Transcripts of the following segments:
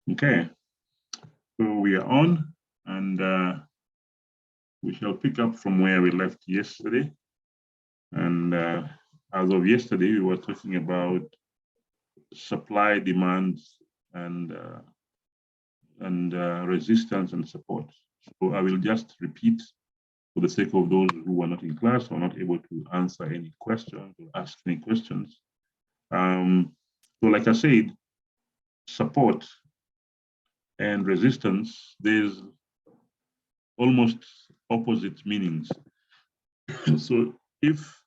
Okay, so we are on, and we shall pick up from where we left yesterday. And as of yesterday, we were talking about supply, demands, and resistance and support. So I will just repeat for the sake of those who were not in class or not able to answer any questions or ask any questions. So like I said, support and resistance, there's almost opposite meanings. So if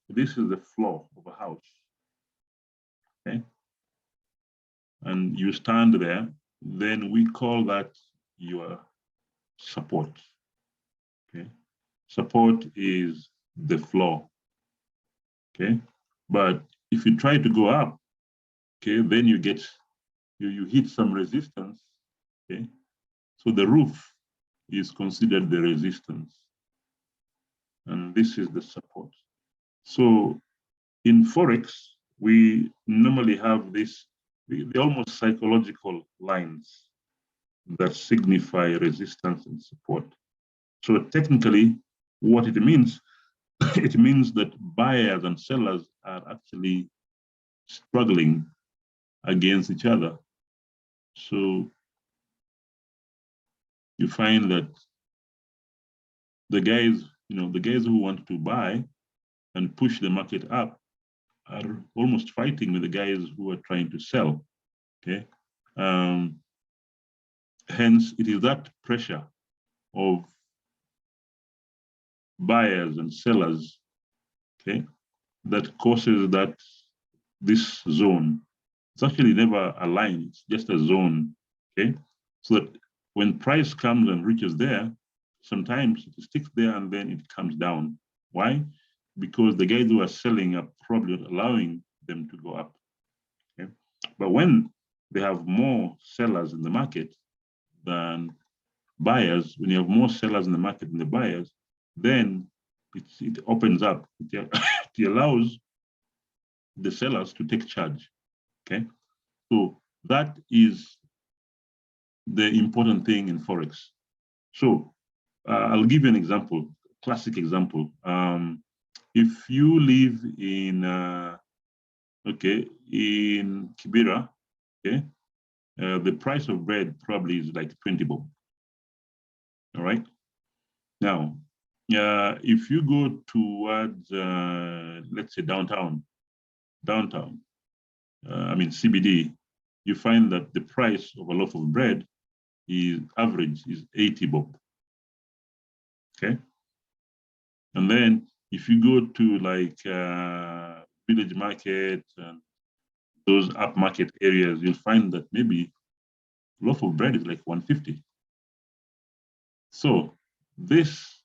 this is the floor of a house, okay, and you stand there, then we call that your support, okay? Support is the floor, okay? But if you try to go up, okay, then you get, you hit some resistance, okay? So the roof is considered the resistance, and this is the support. So in Forex, we normally have this, the almost psychological lines that signify resistance and support. So technically, what it means, it means that buyers and sellers are actually struggling against each other. So you find that the guys, the guys who want to buy and push the market up are almost fighting with the guys who are trying to sell, okay? Hence, it is that pressure of buyers and sellers, okay, that causes that this zone. It's actually never a line, it's just a zone, okay? So that when price comes and reaches there, sometimes it sticks there and then it comes down. Why? Because the guys who are selling are probably not allowing them to go up, okay? But when they have more sellers in the market than buyers, when you have more sellers in the market than the buyers, then it opens up. It allows the sellers to take charge, okay? So that is the important thing in Forex. So I'll give you an example, classic example. If you live in, in Kibera, okay, the price of bread probably is like 20 bob, all right? Now, if you go towards, let's say downtown, CBD, you find that the price of a loaf of bread is average is 80 bob, okay? And then if you go to like village market and those upmarket areas, you'll find that maybe a loaf of bread is like 150. So this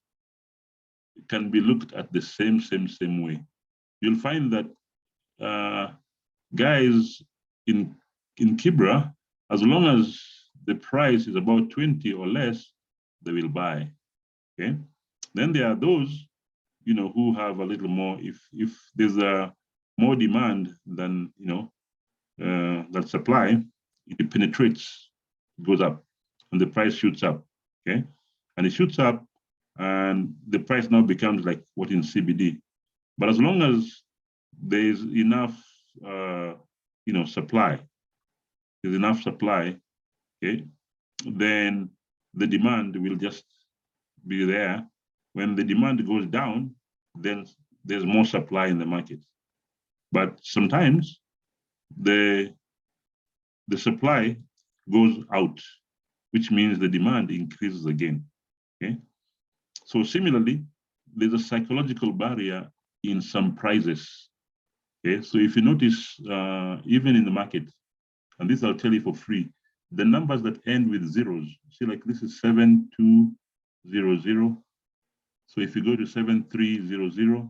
can be looked at the same way. You'll find that guys in Kibra, as long as the price is about 20 or less, they will buy, okay? Then there are those, who have a little more, if there's a more demand than, that supply, it penetrates, it goes up, and the price shoots up, okay? And it shoots up, and the price now becomes like what in CBD. But as long as there's enough, supply, there's enough supply, okay, then the demand will just be there. When the demand goes down, then there's more supply in the market. But sometimes the supply goes out, which means the demand increases again, okay? So similarly, there's a psychological barrier in some prices, okay? So if you notice, even in the market, and this I'll tell you for free, the numbers that end with zeros, see, like this is 7200. So if you go to 7300,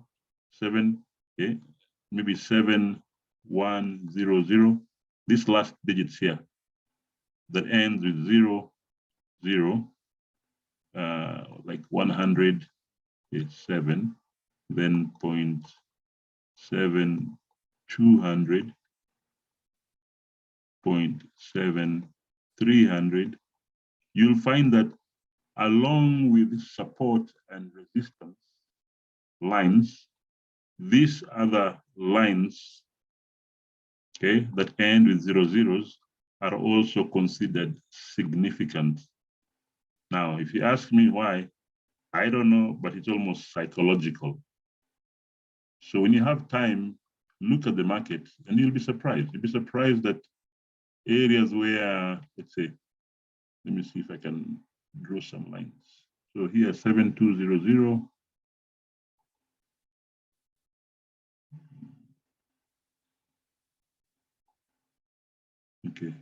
okay, maybe 7100, this last digits here that ends with 00, like 100 is 7, then 0.7, 200, 0.7300, you'll find that along with support and resistance lines, these other lines, okay, that end with 0 zeros are also considered significant. Now, if you ask me why, I don't know, but it's almost psychological. So when you have time, look at the market and you'll be surprised. You'll be surprised that areas where, let's say, let me see if I can draw some lines. So here, 7200. Okay.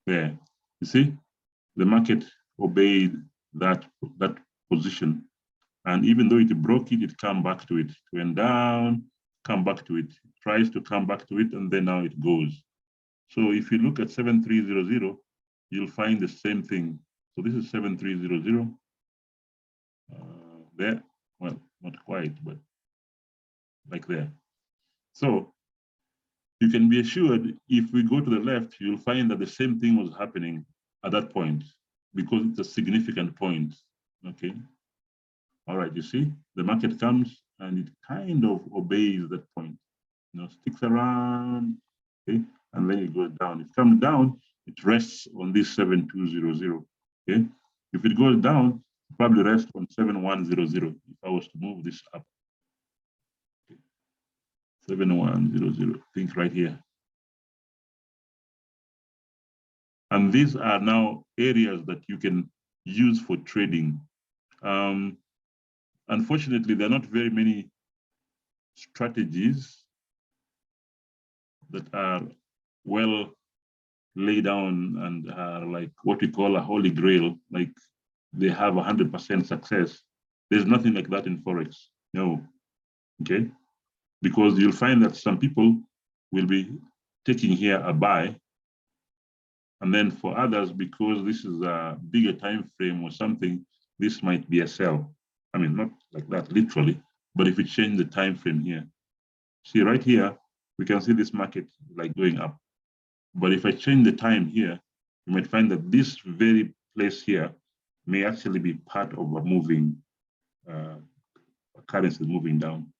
There, you see, the market obeyed that position. And even though it broke it, it came back to it. It went down, come back to it. It tries to come back to it, and then now it goes. So if you look at 7300, you'll find the same thing. So this is 7300. There, well, not quite, but like there. So you can be assured if we go to the left, you'll find that the same thing was happening at that point because it's a significant point, okay? All right, you see, the market comes and it kind of obeys that point, sticks around, okay? And then it goes down. If it comes down, it rests on this 7200, okay? If it goes down, it probably rests on 7100 if I was to move this up. Okay. 7100, think right here. And these are now areas that you can use for trading. Unfortunately, there are not very many strategies that are well laid down and are like what we call a holy grail, like they have 100% success. There's nothing like that in Forex, no, okay? Because you'll find that some people will be taking here a buy, and then for others, because this is a bigger time frame or something, this might be a sell. I mean, not like that literally, but if we change the time frame here, see right here, we can see this market like going up. But if I change the time here, you might find that this very place here may actually be part of a moving currency moving down.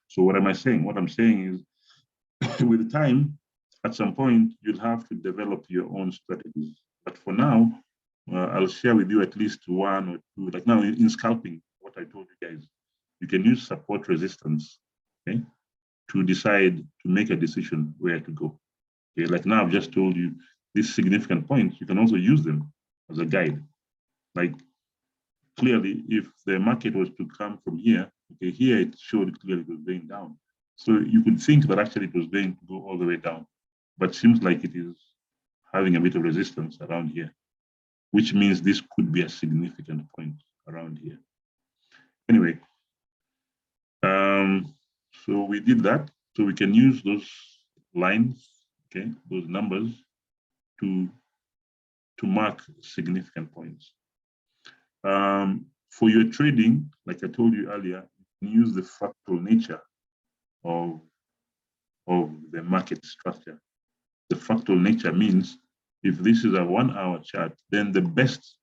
So what am I saying? What I'm saying is with time, at some point, you'll have to develop your own strategies. But for now, I'll share with you at least one or two. Like now in scalping, what I told you guys, you can use support resistance, okay, to decide, to make a decision where to go. Okay, like now I've just told you these significant points, you can also use them as a guide. Like clearly, if the market was to come from here, okay, here it showed clearly it was going down. So you could think that actually it was going to go all the way down, but seems like it is having a bit of resistance around here, which means this could be a significant point around here. Anyway, so we did that. So we can use those lines, okay, those numbers to mark significant points. For your trading, like I told you earlier, you can use the fractal nature of the market structure. The fractal nature means if this is a 1 hour chart, then the best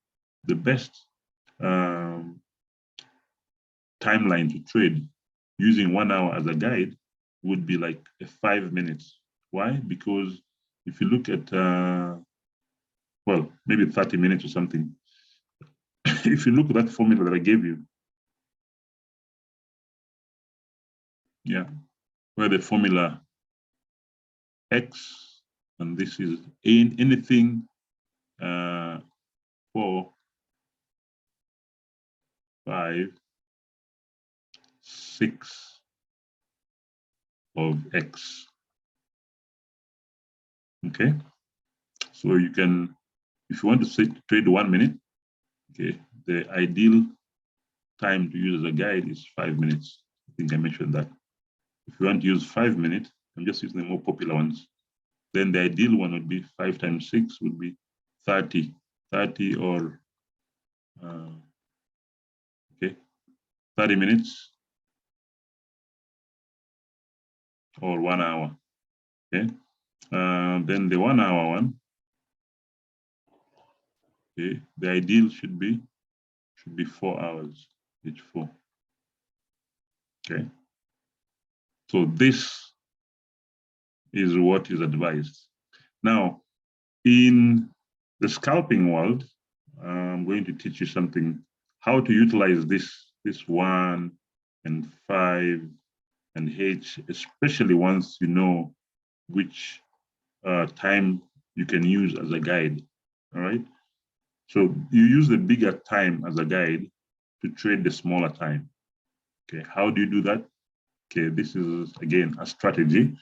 timeline to trade using 1 hour as a guide would be like 5 minutes. Why? Because if you look at, well, maybe 30 minutes or something, if you look at that formula that I gave you, yeah, where the formula X, and this is in anything 4, 5, 6 of X. Okay, so you can, if you want to trade 1 minute, okay, the ideal time to use as a guide is 5 minutes. I think I mentioned that. If you want to use 5 minutes, I'm just using the more popular ones. Then the ideal one would be 5 times 6 would be 30 or, okay, 30 minutes or 1 hour. Okay. Then the 1 hour one. Okay. The ideal should be 4 hours, each 4. Okay. So this is what is advised. Now, in the scalping world, I'm going to teach you something, how to utilize this 1 and 5 and H, especially once you know which time you can use as a guide. All right. So you use the bigger time as a guide to trade the smaller time. Okay. How do you do that? Okay. This is again a strategy.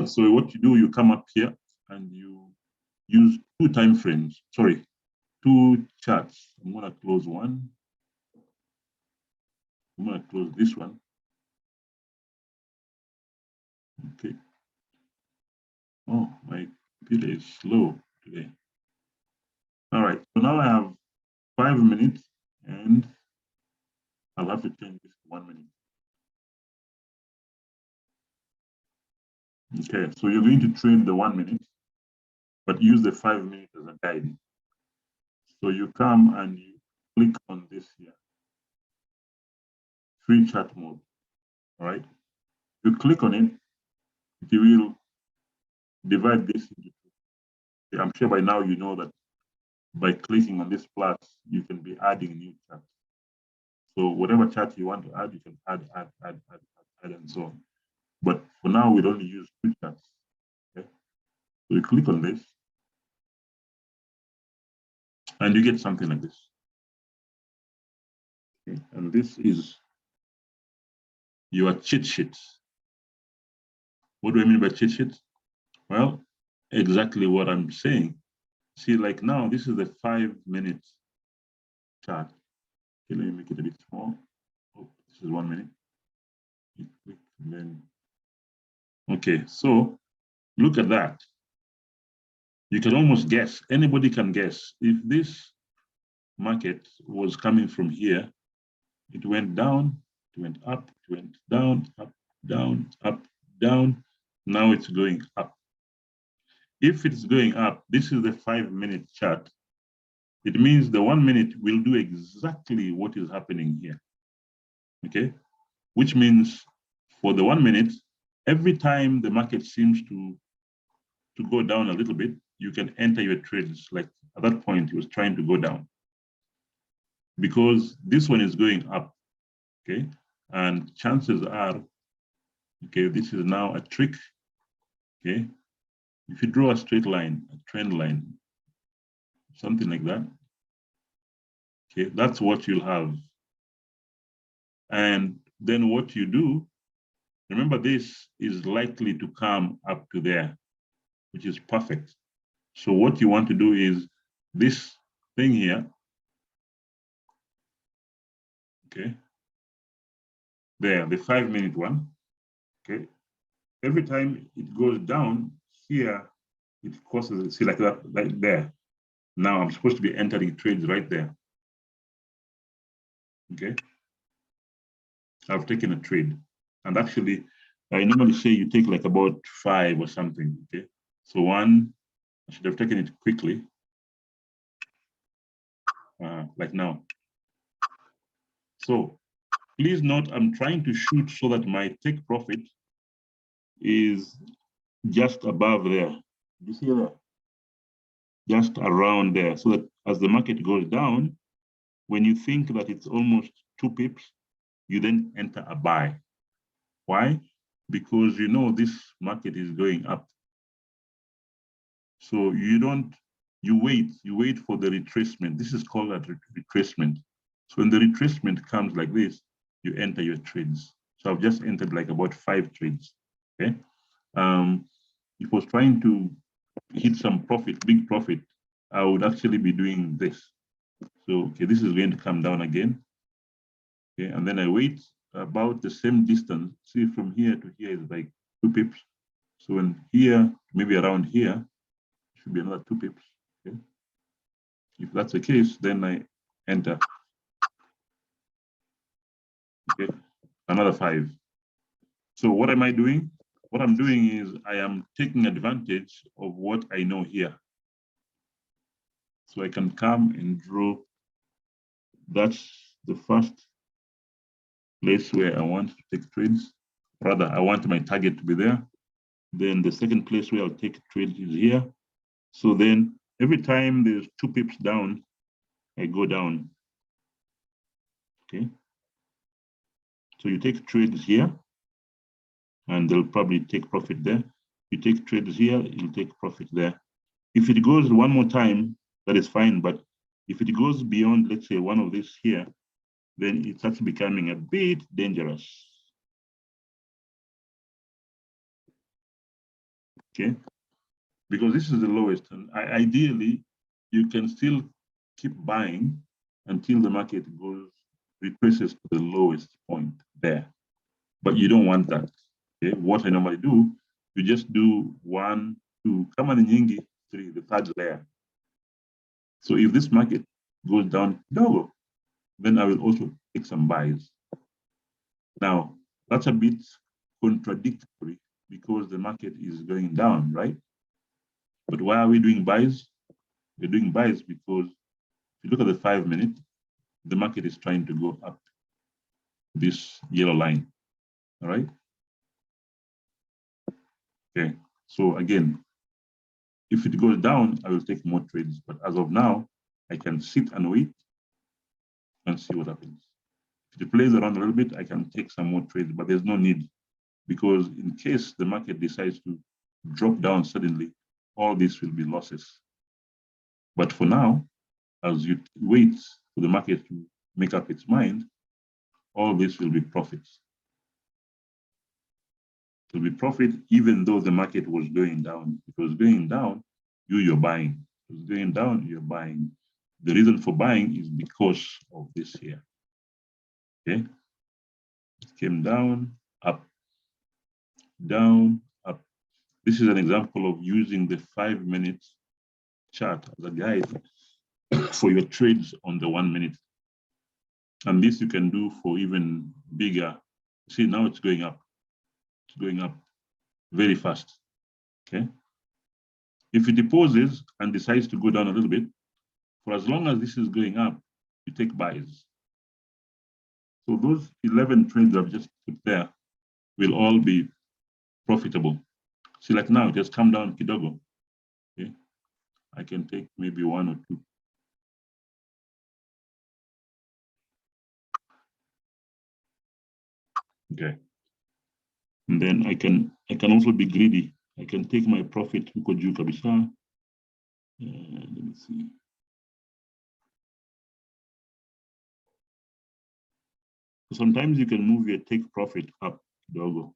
So what you do, you come up here and you use 2 time frames. Sorry, 2 charts. I'm gonna close one. I'm gonna close this one. Okay. Oh, my computer is slow today. All right. So now I have 5 minutes and I'll have to change this to 1 minute. Okay, so you're going to trade the 1 minute, but use the 5 minutes as a guide. So you come and you click on this here, free chart mode. All right. You click on it, it will divide this into 2. I'm sure by now you know that by clicking on this plus, you can be adding new charts. So whatever chart you want to add, you can add, and so on. But for now, we'll only use 2 charts. Okay. So you click on this, and you get something like this. Okay. And this is your cheat sheet. What do I mean by cheat sheet? Well, exactly what I'm saying. See, like now, this is the 5 minute chart. Okay, let me make it a bit small. Oh, this is 1 minute. And then, okay, so look at that. You can almost guess, anybody can guess. If this market was coming from here, it went down, it went up, it went down, up, down, up, down. Now it's going up. If it's going up, this is the 5 minute chart. It means the 1 minute will do exactly what is happening here. Okay, which means for the 1 minute, every time the market seems to go down a little bit, you can enter your trades. Like at that point, it was trying to go down because this one is going up. Okay, and chances are, okay, this is now a trick. Okay, if you draw a straight line, a trend line, something like that, okay, that's what you'll have. And then what you do, remember this is likely to come up to there, which is perfect. So what you want to do is this thing here, okay, there, the 5 minute one, okay, every time it goes down here, it causes, see like that, like there. Now I'm supposed to be entering trades right there. Okay, I've taken a trade. And actually, I normally say you take like about 5 or something. Okay, so 1, I should have taken it quickly, like now. So please note, I'm trying to shoot so that my take profit is just above there. You see that? Just around there, so that as the market goes down, when you think that it's almost 2 pips, you then enter a buy. Why? Because you know this market is going up. So you wait for the retracement. This is called a retracement. So when the retracement comes like this, you enter your trades. So I've just entered like about 5 trades. Okay. If I was trying to hit some profit, big profit, I would actually be doing this. So, okay, this is going to come down again. Okay, and then I wait about the same distance. See, from here to here is like 2 pips. So when here, maybe around here, should be another 2 pips. Okay. If that's the case, then I enter. Okay, another 5. So what am I doing? what I'm doing is I am taking advantage of what I know here. So I can come and draw. That's the first place where I want to take trades. Rather, I want my target to be there. Then the second place where I'll take trades is here. So then every time there's 2 pips down, I go down. Okay. So you take trades here, and they'll probably take profit there. You take trades here, you'll take profit there. If it goes one more time, that is fine. But if it goes beyond, let's say, one of these here, then it starts becoming a bit dangerous. Okay, because this is the lowest. And ideally, you can still keep buying until the market goes retraces to the lowest point there. But you don't want that. Okay, what I normally do, you just do 1, 2, kama ni nyingi, 3, the third layer. So if this market goes down low, then I will also take some buys. Now, that's a bit contradictory because the market is going down, right? But why are we doing buys? We're doing buys because if you look at the 5-minute, the market is trying to go up this yellow line, all right? Okay, so again, if it goes down, I will take more trades. But as of now, I can sit and wait and see what happens. If it plays around a little bit, I can take some more trades, but there's no need because in case the market decides to drop down suddenly, all this will be losses. But for now, as you wait for the market to make up its mind, all this will be profits. It will be profit even though the market was going down. If it was going down, you're buying. If it was going down, you're buying. The reason for buying is because of this here. Okay? It came down, up, down, up. This is an example of using the 5-minute chart as a guide for your trades on the 1 minute. And this you can do for even bigger. See, now it's going up. It's going up very fast. Okay. If it deposes and decides to go down a little bit, for as long as this is going up, you take buys. So those 11 trades I've just put there will all be profitable. See, like now, just come down kidogo. Okay. I can take maybe 1 or 2. Okay. And then I can also be greedy. I can take my profit huko juu kabisa. Let me see. Sometimes you can move your take profit up kidogo.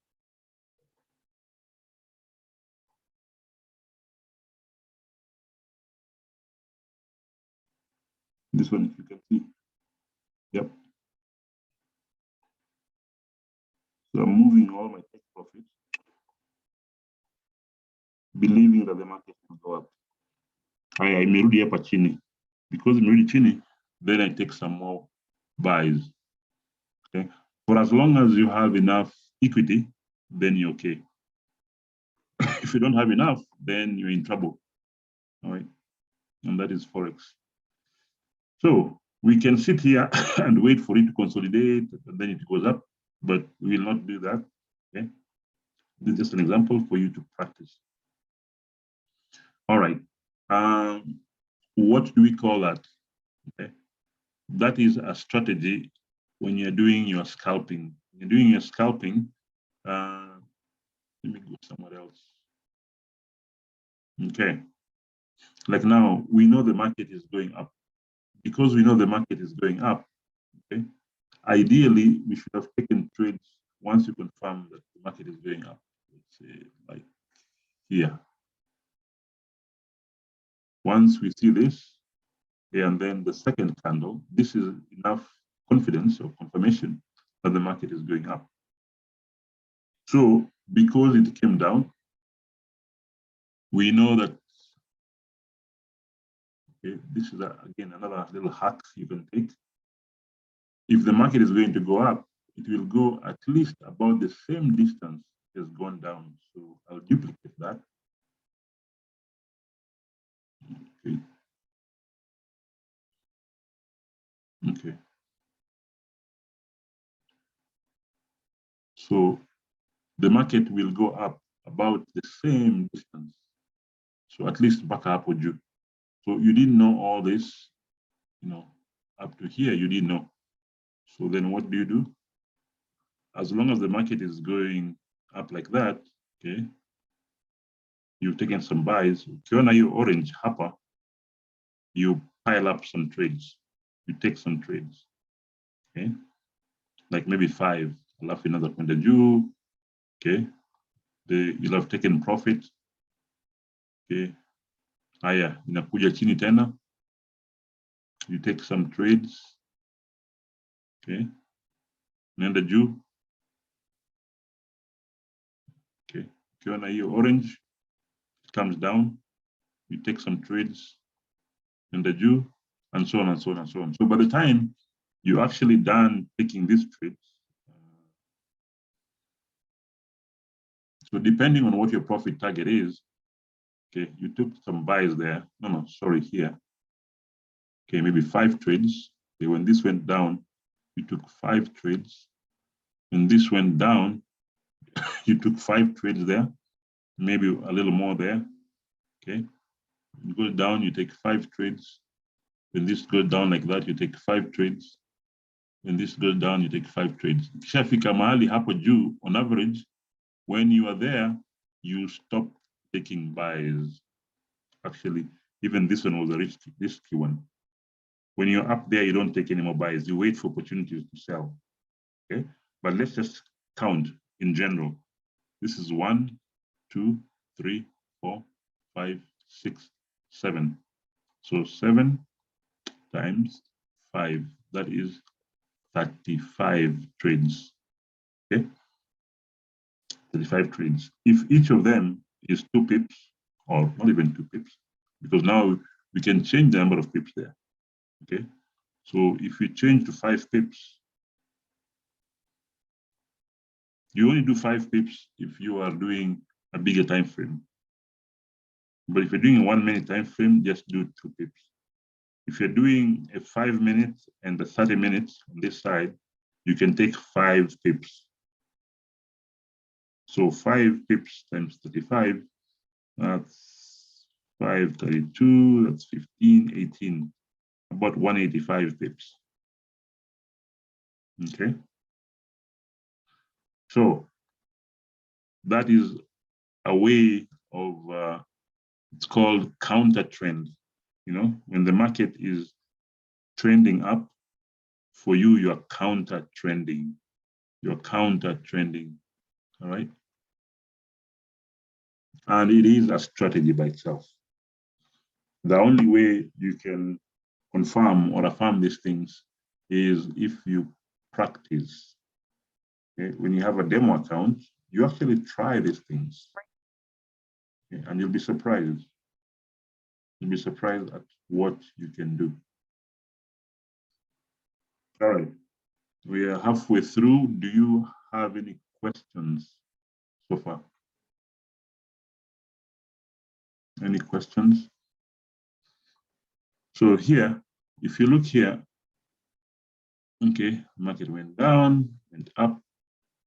This one, if you can see. Yep. So I'm moving all my take profits, believing that the market will go up. I imerudi hapa chini. Because imerudi chini, then I take some more buys. Okay. For as long as you have enough equity, then you're okay. If you don't have enough, then you're in trouble. All right. And that is Forex. So we can sit here and wait for it to consolidate, and then it goes up, but we will not do that. Okay. This is just an example for you to practice. All right. What do we call that? Okay. That is a strategy when you're doing your scalping. When you're doing your scalping, let me go somewhere else. Okay. Like now, we know the market is going up. Because we know the market is going up, okay, ideally, we should have taken trades once you confirm that the market is going up. Let's say like here. Once we see this, and then the second candle, this is enough confidence or confirmation that the market is going up. So because it came down, we know that, okay, this is again another little hack you can take. If the market is going to go up, it will go at least about the same distance has gone down. So I'll duplicate that. Okay. Okay. So the market will go up about the same distance. So at least back up with you. So you didn't know all this, up to here, you didn't know. So then what do? As long as the market is going up like that, okay, you've taken some buys. Ukiona hiyo orange hapa, you pile up some trades. You take some trades, okay? Like maybe 5, alafu inaweza kwenda juu, okay? You'll have taken profit, okay? Haya, inakuja chini tena. You take some trades, okay? Inaenda juu, okay? Ukiona hiyo orange, it comes down. You take some trades, inaenda juu, and so on and so on and so on. So by the time you're actually done taking these trades, so depending on what your profit target is, okay, you took some buys there. No, sorry, here. Okay, maybe 5 trades. Okay, when this went down, you took 5 trades. When this went down, you took 5 trades there, maybe a little more there. Okay, you go down, you take 5 trades. When this goes down like that, you take 5 trades. When this goes down, you take 5 trades. Ikishafika mahali hapo juu, on average, when you are there, you stop taking buys. Actually, even this one was a risky one. When you're up there, you don't take any more buys. You wait for opportunities to sell. Okay, but let's just count in general. This is 1, 2, 3, 4, 5, 6, 7. So 7 times 5, that is 35 trades. Okay, 35 trades. If each of them is 2 pips, or not even 2 pips, because now we can change the number of pips there. Okay, so if we change to 5 pips, you only do 5 pips if you are doing a bigger time frame. But if you're doing a 1 minute time frame, just do 2 pips. If you're doing a 5 minutes and a 30 minutes on this side, you can take 5 pips. So 5 pips times 35, that's 532, that's 15, 18, about 185 pips. Okay. So that is a way of, it's called counter trend. When the market is trending up, for you, you're counter trending. You're counter trending. All right. And it is a strategy by itself. The only way you can confirm or affirm these things is if you practice. Okay? When you have a demo account, you actually try these things. Okay? And you'll be surprised. You'll be surprised at what you can do. All right. We are halfway through. Do you have any questions so far? Any questions? So here, if you look here, okay, market went down, went up,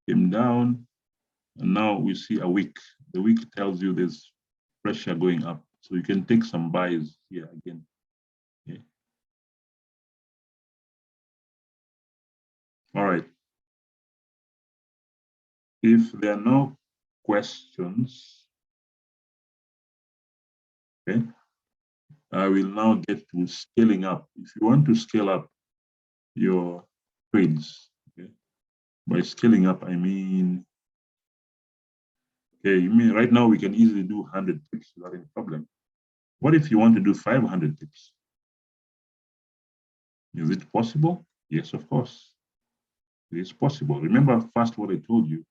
came down, and now we see a wick. The wick tells you there's pressure going up. So you can take some buys here again. Okay. All right. If there are no questions, okay, I will now get to scaling up. If you want to scale up your trades, okay, by scaling up, I mean, okay, you mean right now we can easily do 100 pips without any problem. What if you want to do 500 pips? Is it possible? Yes, of course. It is possible. Remember first what I told you,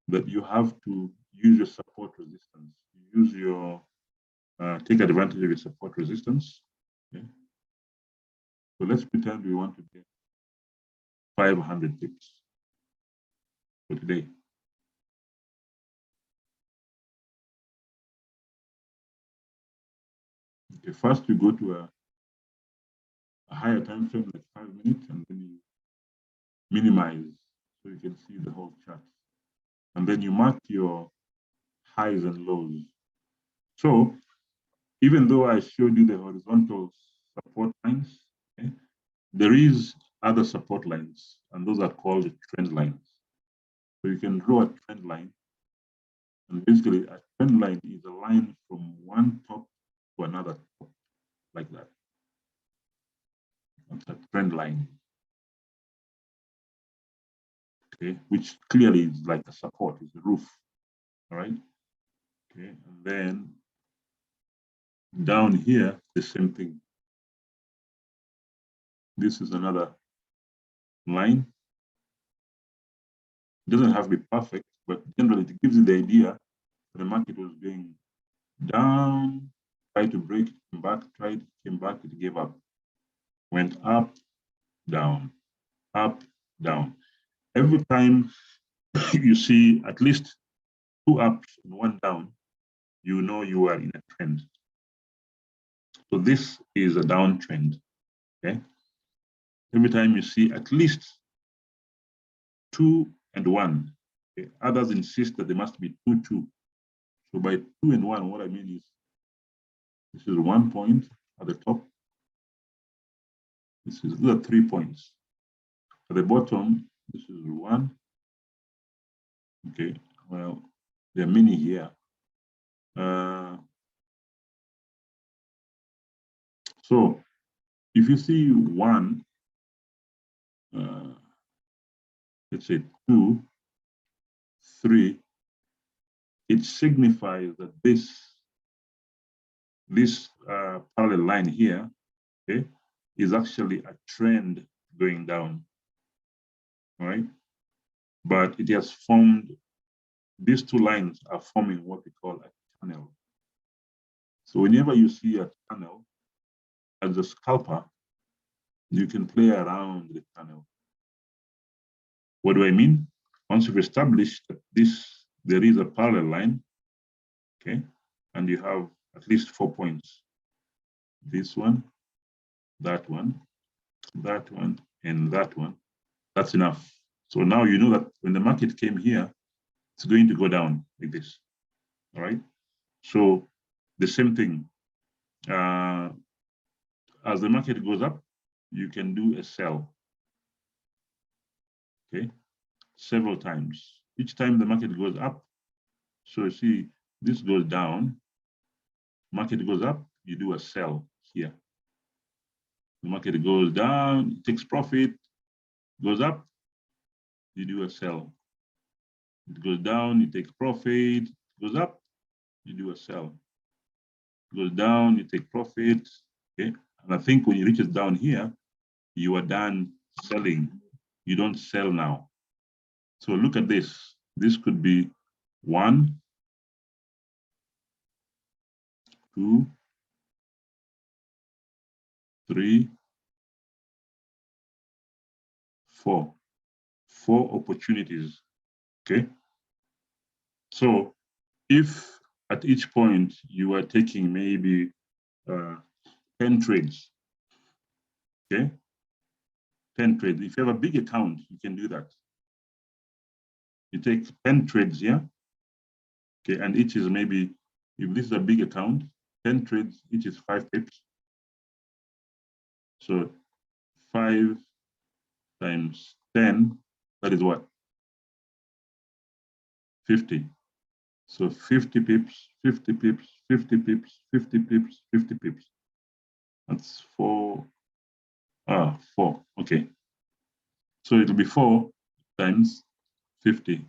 that you have to use your support resistance. Use your, take advantage of your support resistance. Okay? So let's pretend we want to get 500 pips for today. Okay, first you go to a higher time frame, like 5 minutes, and then you minimize so you can see the whole chart. And then you mark your highs and lows. So even though I showed you the horizontal support lines, okay, there is other support lines, and those are called trend lines. So you can draw a trend line, and basically a trend line is a line from one top to another top, like that. That's a trend line, okay, which clearly is like a support, is a roof, all right? Okay, and then down here, the same thing. This is another line. It doesn't have to be perfect, but generally it gives you the idea the market was going down, tried to break, came back, tried, came back, it gave up. Went up, down, up, down. Every time you see at least 2 ups and 1 down, you know you are in a trend. So this is a downtrend, okay? Every time you see at least 2 and 1, okay? Others insist that there must be 2, 2. So by 2 and 1, what I mean is this is 1 point at the top. These are 3 points. At the bottom, this is 1. Okay, well, there are many here. So if you see 1, let's say 2, 3, it signifies that this parallel line here, okay, is actually a trend going down, all right? But it has formed, these 2 lines are forming what we call a channel. So whenever you see a channel, as a scalper, you can play around the channel. What do I mean? Once you've established that there is a parallel line, okay, and you have at least 4 points, this one, that one, that one, and that one, that's enough. So now you know that when the market came here, it's going to go down like this, all right? So the same thing, as the market goes up, you can do a sell, okay, several times. Each time the market goes up, so you see this goes down, market goes up, you do a sell here. The market goes down, it takes profit, goes up, you do a sell. It goes down, you take profit, goes up, you do a sell. It goes down, you take profit, okay? And I think when you reach it down here, you are done selling. You don't sell now. So look at this. This could be 1, 2, 3, 4. 4 opportunities, okay? So if at each point you are taking maybe 10 trades, okay? 10 trades. If you have a big account, you can do that. You take 10 trades here, okay, and each is maybe, if this is a big account, 10 trades, each is 5 pips. So 5 times 10, that is what? 50. So 50 pips, 50 pips, 50 pips, 50 pips, 50 pips. That's 4, 4, okay. So it'll be 4 times 50.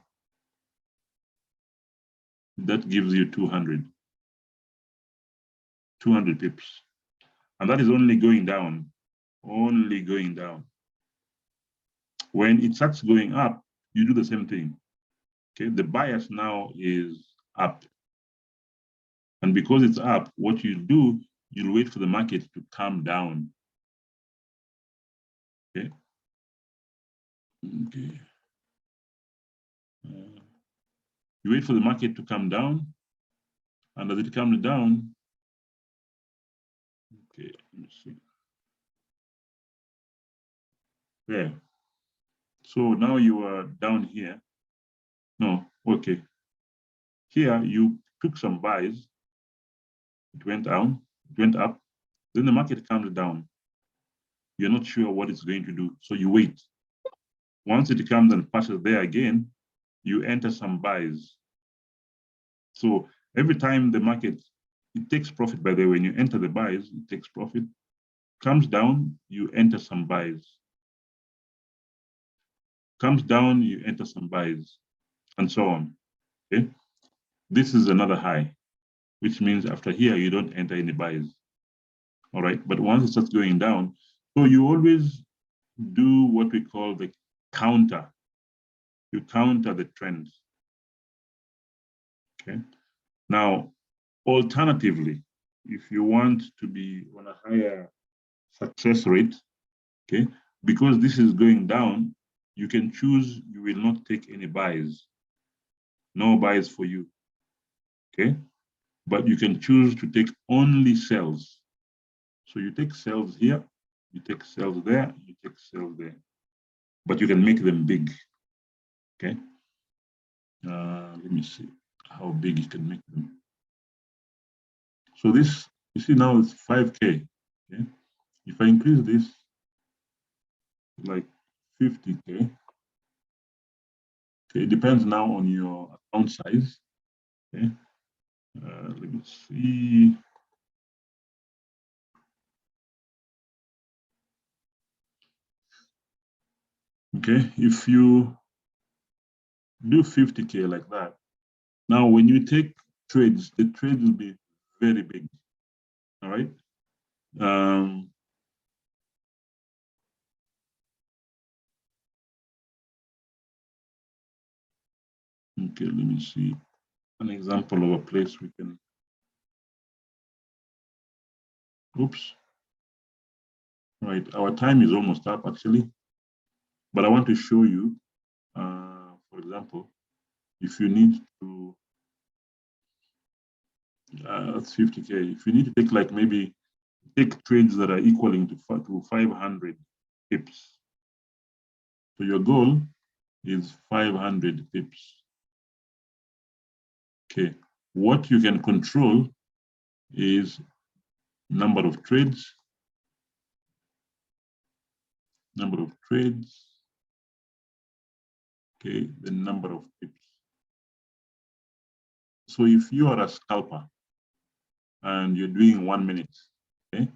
That gives you 200. 200 pips. And that is only going down, only going down. When it starts going up, you do the same thing. Okay, the bias now is up. And because it's up, what you do, you'll wait for the market to come down. Okay. Okay. You wait for the market to come down, and as it comes down, Okay, let me see. There. So now you are down here. No, okay. Here you took some buys. It went down, it went up. Then the market comes down. You're not sure what it's going to do. So you wait. Once it comes and passes there again, you enter some buys. So every time the market, it takes profit, by the way, when you enter the buys, it takes profit. Comes down, you enter some buys. Comes down, you enter some buys, and so on. Okay. This is another high, which means after here, you don't enter any buys. All right. But once it starts going down, so you always do what we call the counter. You counter the trends. Okay. Now, alternatively, if you want to be on a higher success rate, okay, because this is going down, you can choose you will not take any buys. No buys for you. Okay. But you can choose to take only sells. So you take sells here, you take sells there, you take sells there. But you can make them big. Okay. Let me see how big you can make them. So this, you see now it's 5K. Okay. If I increase this like 50K, okay, it depends now on your account size. Okay. Let me see. Okay, if you do 50K like that, now when you take trades, the trades will be very big. All right. Okay, let me see an example of a place we can. Oops. Right, our time is almost up actually, but I want to show you, for example, if you need to, that's 50K. If you need to take like maybe take trades that are equaling to 500 pips. So your goal is 500 pips. Okay, what you can control is number of trades, okay, the number of pips. So if you are a scalper and you're doing 1 minute, okay,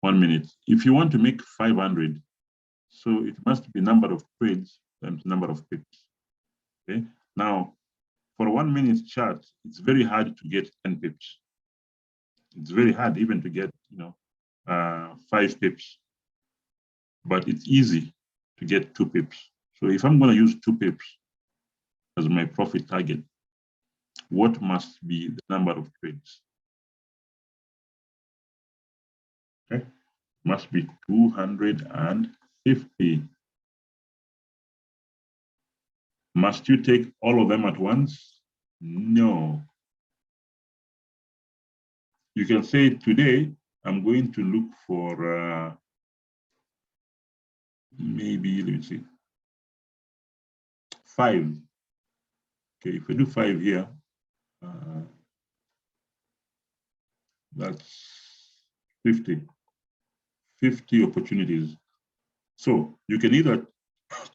1 minute. If you want to make 500, so it must be number of trades times number of pips. Okay. Now, for a 1 minute chart, it's very hard to get 10 pips. It's very hard even to get, 5 pips. But it's easy to get 2 pips. So if I'm going to use 2 pips as my profit target, what must be the number of trades? Okay. Must be 250. Must you take all of them at once? No. You can say today, I'm going to look for maybe, let me see, 5. Okay, if I do 5 here, that's 50. 50 opportunities. So you can either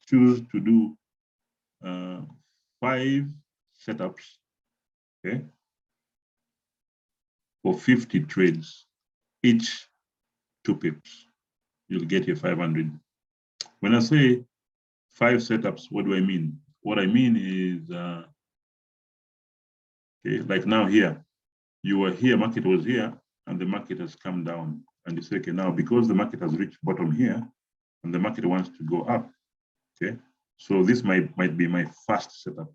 choose to do 5 setups, okay, for 50 trades, each 2 pips. You'll get your 500. When I say 5 setups, what do I mean? What I mean is, okay, like now here, you were here, market was here, and the market has come down. And you say, okay, now because the market has reached bottom here, and the market wants to go up, okay, so this might be my first setup.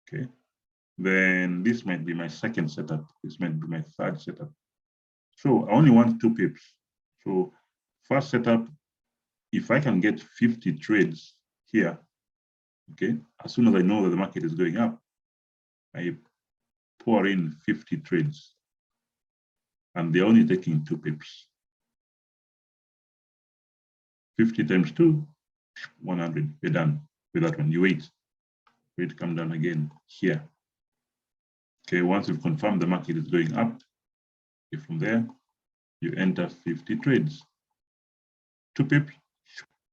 Okay, then this might be my second setup. This might be my third setup. So I only want 2 pips. So first setup, if I can get 50 trades here, okay, as soon as I know that the market is going up, I pour in 50 trades. and they're only taking 2 pips. 50 times 2, 100. You're done with that one. You wait to come down again here. Okay, once you've confirmed the market is going up, from there, you enter 50 trades. 2 pips,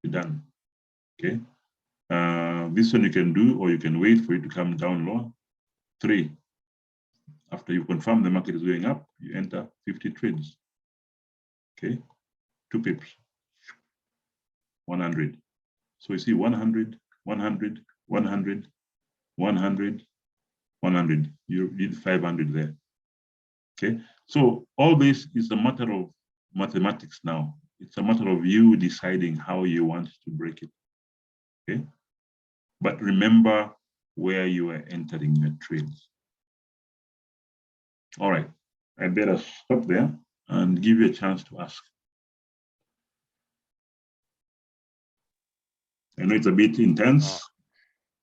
you're done. Okay. This one you can do, or you can wait for it to come down lower. 3. After you confirm the market is going up, you enter 50 trades. Okay. 2 pips. 100. So you see 100, 100, 100, 100, 100. You need 500 there. Okay. So all this is a matter of mathematics now. It's a matter of you deciding how you want to break it. Okay. But remember where you are entering your trades. All right. I better stop there and give you a chance to ask. I know it's a bit intense.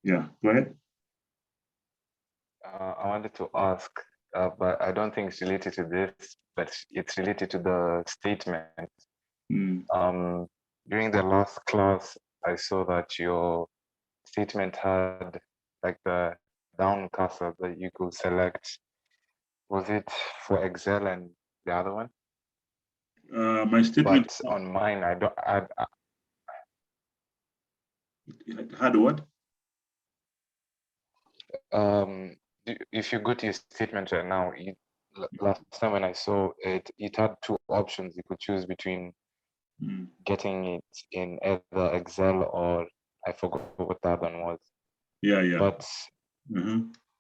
Yeah, go ahead. I wanted to ask, but I don't think it's related to this, but it's related to the statement. During the last class, I saw that your statement had like the down cursor that you could select. Was it for Excel and the other one? My statement. But on mine, I don't. It had what? If you go to your statement right now, last time when I saw it, it had 2 options. You could choose between getting it in either Excel or I forgot what the other one was. Yeah, yeah. But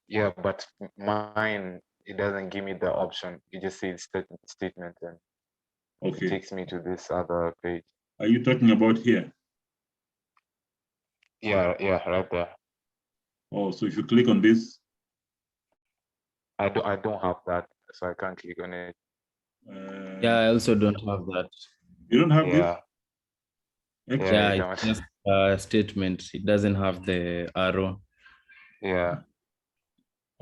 yeah, but mine, it doesn't give me the option. It just says statement, and it takes me to this other page. Are you talking about here? Yeah, right there. Oh, so if you click on this, I don't have that, so I can't click on it. Yeah, I also don't have that. You don't have this? Yeah, it's just a statement. It doesn't have the arrow. Yeah.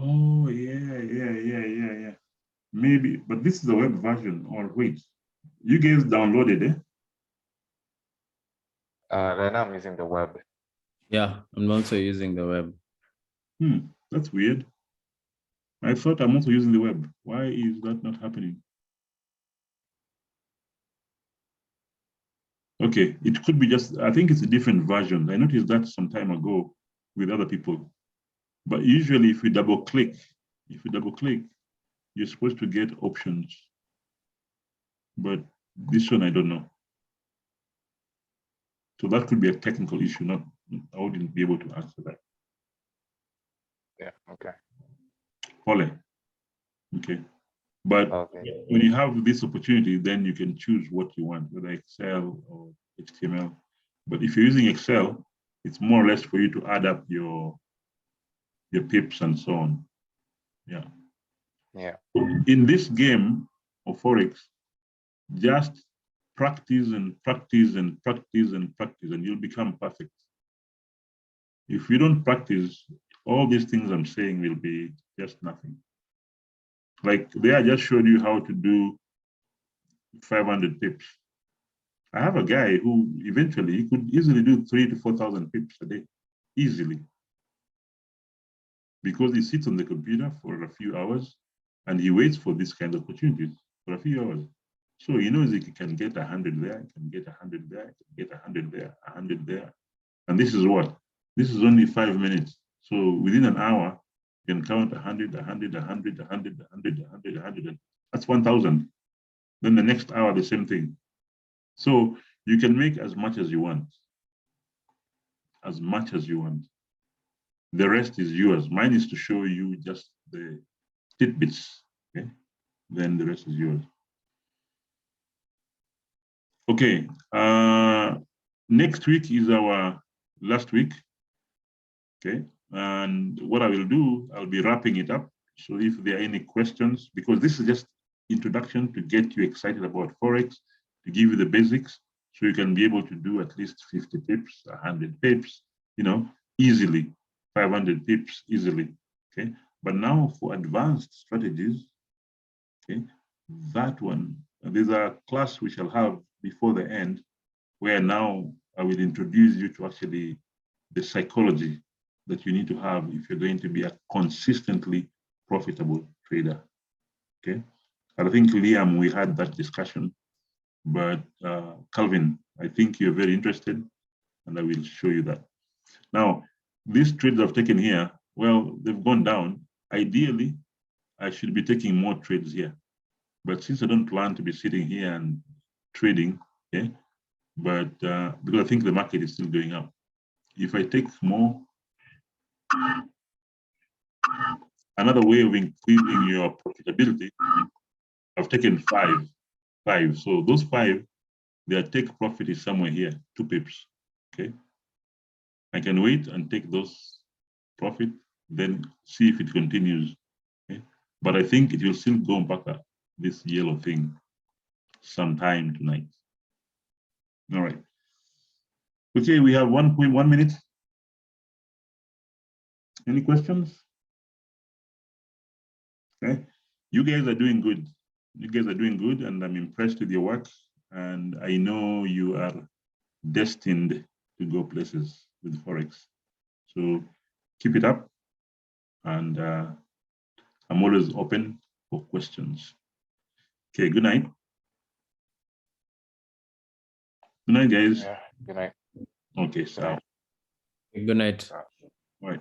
Oh, yeah. Maybe, but this is the web version. Or wait, you guys downloaded it? Right now I'm using the web. Yeah, I'm also using the web. That's weird. I thought I'm also using the web. Why is that not happening? Okay, it could be just, I think it's a different version. I noticed that some time ago with other people. But usually if you double click, you're supposed to get options. But this one, I don't know. So that could be a technical issue. I wouldn't be able to answer that. Yeah, okay. Ole. Okay. But when you have this opportunity, then you can choose what you want, whether Excel or HTML. But if you're using Excel, it's more or less for you to add up your pips and so on. Yeah. Yeah. In this game of Forex, just practice and practice and practice and practice, and you'll become perfect. If you don't practice, all these things I'm saying will be just nothing. Like there, I just showed you how to do 500 pips. I have a guy who eventually could easily do 3,000 to 4,000 pips a day, easily. Because he sits on the computer for a few hours and he waits for this kind of opportunities for a few hours. So he knows he can get 100 there, he can get 100 there, he can get 100 there, 100 there. And this is what? This is only 5 minutes. So within an hour, you can count 100, 100, 100, 100, 100, 100, 100. That's 1,000. Then the next hour, the same thing. So you can make as much as you want. As much as you want. The rest is yours. Mine is to show you just the tidbits. Okay. Then the rest is yours. Okay. Next week is our last week. Okay. And what I will do, I'll be wrapping it up. So if there are any questions, because this is just introduction to get you excited about Forex, to give you the basics, so you can be able to do at least 50 pips, 100 pips, easily, 500 pips easily. Okay. But now for advanced strategies, okay, that one. There's a class we shall have before the end, where now I will introduce you to actually the psychology that you need to have if you're going to be a consistently profitable trader. Okay. And I think, Liam, we had that discussion, but Calvin, I think you're very interested, and I will show you that. Now, these trades I've taken here, well, they've gone down. Ideally, I should be taking more trades here. But since I don't plan to be sitting here and trading, okay, but because I think the market is still going up. If I take more, another way of increasing your profitability, I've taken five. So those five, their take profit is somewhere here, 2 pips, okay? I can wait and take those profit, then see if it continues, okay? But I think it will still go back up, this yellow thing, sometime tonight. All right. Okay, we have 1.1 minutes. Any questions? Okay, you guys are doing good. You guys are doing good, and I'm impressed with your work. And I know you are destined to go places with Forex. So keep it up. And I'm always open for questions. Okay, good night. Good night, guys. Yeah, good night. Okay, so. Good night. All right.